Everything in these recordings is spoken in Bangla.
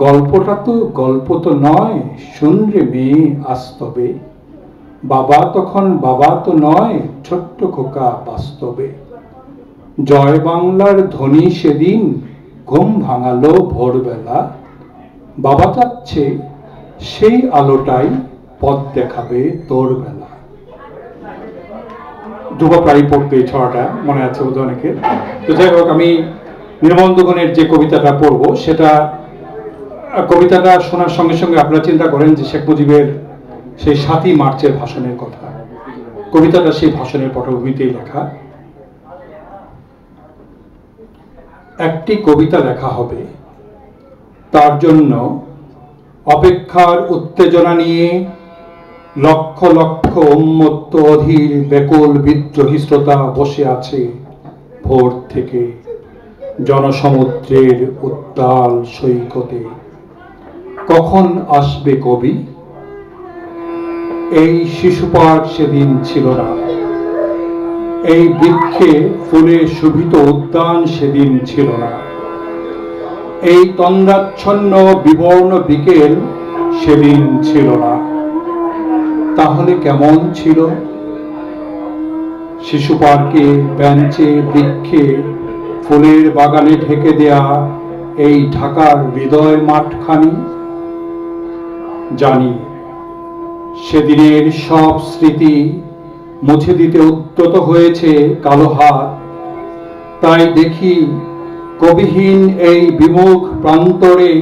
গল্পটা তো গল্প তো নয়, শুনরে মেয়ে আস্তবে, বাবা তখন বাবা তো নয়, ছোট্ট খোকা বাস্তবে। জয় বাংলার ধ্বনি সেদিন ঘুম ভাঙালো ভোরবেলা, বাবা চাচ্ছে সেই আলোটাই পথ দেখাবে তোর বেলা। দুবা প্রায় পড়তে এই ছড়াটা মনে আছে বোধ অনেকের। তো যাই হোক, আমি নির্মলগণের যে কবিতাটা পড়ব সেটা, কবিতাটা শোনার সঙ্গে সঙ্গে আপনারা চিন্তা করেন যে শেখ মুজিবের সেই ৭ই মার্চের ভাষণের কথা। কবিতাটা সেই ভাষণের পটভূমিতেই লেখা। একটি কবিতা লেখা হবে, তার জন্য অপেক্ষার উত্তেজনা নিয়ে লক্ষ লক্ষ উন্মত্ত অধীর বেকুল বিদ্রোহী শ্রোতা বসে আছে ভোর থেকে জনসমুদ্রের উত্তাল সৈকতে। কখন আসবে কবি? এই শিশু পার্ক সেদিন ছিল না, এই বৃক্ষে ফুলে শোভিত উদ্যান সেদিন ছিল না, এই তন্দ্রাচ্ছন্ন বিবর্ণ বিকেল সেদিন ছিল না। তাহলে কেমন ছিল? শিশু পার্কে, বেঞ্চে, বৃক্ষে, ফুলের বাগানে ঢেকে দেয়া এই ঢাকার হৃদয় মাঠখানি। জানি সেদিনের সব স্মৃতি মুছে দিতে উদ্যত হয়েছে কালো হাত। তাই দেখি কবিহীন এই বিমুখ প্রান্তরে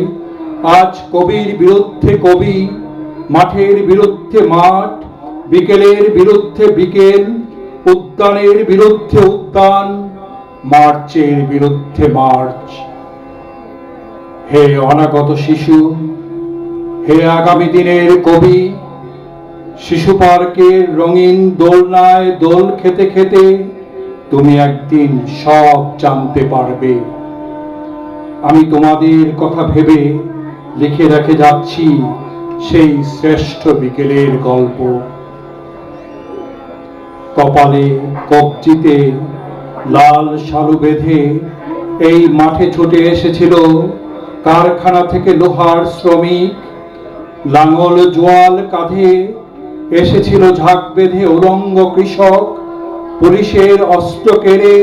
আজ কবির বিরুদ্ধে কবি, মাঠের বিরুদ্ধে মাঠ, বিকেলের বিরুদ্ধে বিকেল, উদ্যানের বিরুদ্ধে উদ্যান, মার্চের বিরুদ্ধে মার্চ। হে অনাগত শিশু, হে আগামী দিনের কবি, শিশু পার্কের রঙিন দোলনায় দোল খেতে খেতে তুমি একদিন সব জানতে পারবে। আমি তোমাদের কথা ভেবে লিখে রেখে যাচ্ছি সেই শ্রেষ্ঠ বিকেলের গল্প। কপালে কবজিতে লাল শালু বেঁধে এই মাঠে ছুটে এসেছিল কারখানা থেকে লোহার শ্রমিক, লাঙল জোয়াল কাঁধে এসেছিল ঝাঁক বেঁধে উলঙ্গ কৃষক, পুলিশের অস্ত্র কেড়ে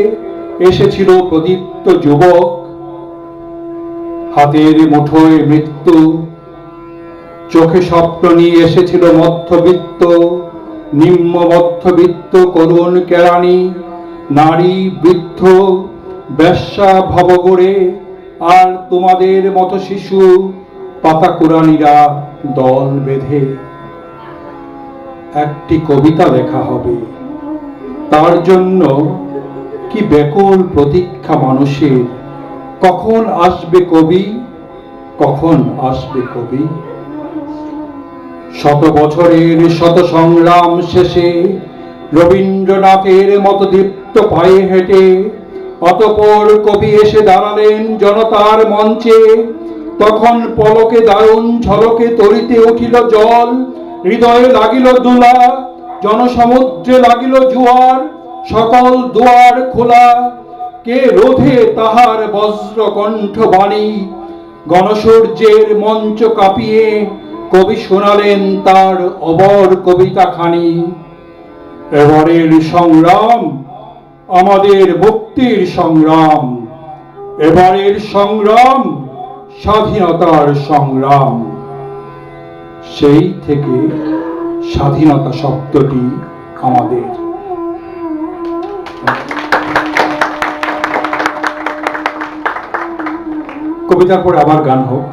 এসেছিল প্রদীপ্ত যুবক। হাতের মুঠোয় মৃত্যু, চোখে স্বপ্ন নিয়ে এসেছিল মধ্যবিত্ত, নিম্ন মধ্যবিত্ত করুণ কেরানি, নারী, বৃদ্ধ, বেশ্যা, ভবঘুরে, আর তোমাদের মতো শিশু পাতা কুড়ানিরা দল বেঁধে। একটি কবিতা লেখা হবে, তার জন্য কি ব্যাকুল প্রতীক্ষা মানুষের। কখন আসবে কবি? কখন আসবে কবি? শত বছরের শত সংগ্রাম শেষে রবীন্দ্রনাথের মতো দীপ্ত পায়ে হেঁটে অতঃপর কবি এসে দাঁড়ালেন জনতার মঞ্চে। তখন পলকে দারুণ ঝলকে তরিতে উঠিল জল, হৃদয়ে লাগিল দোলা, জনসমুদ্রে লাগিল জোয়ার, সকল দুয়ার খোলা। কে রোধে তাহার বজ্র কণ্ঠ বাণী? গণসূর্যের মঞ্চ কাঁপিয়ে কবি শোনালেন তার অবর কবিতা খানি। এবারের সংগ্রাম আমাদের মুক্তির সংগ্রাম, এবারের সংগ্রাম স্বাধীনতার সংগ্রাম। সেই থেকে স্বাধীনতা শব্দটি আমাদের। কবিতার পরে আবার গান হোক।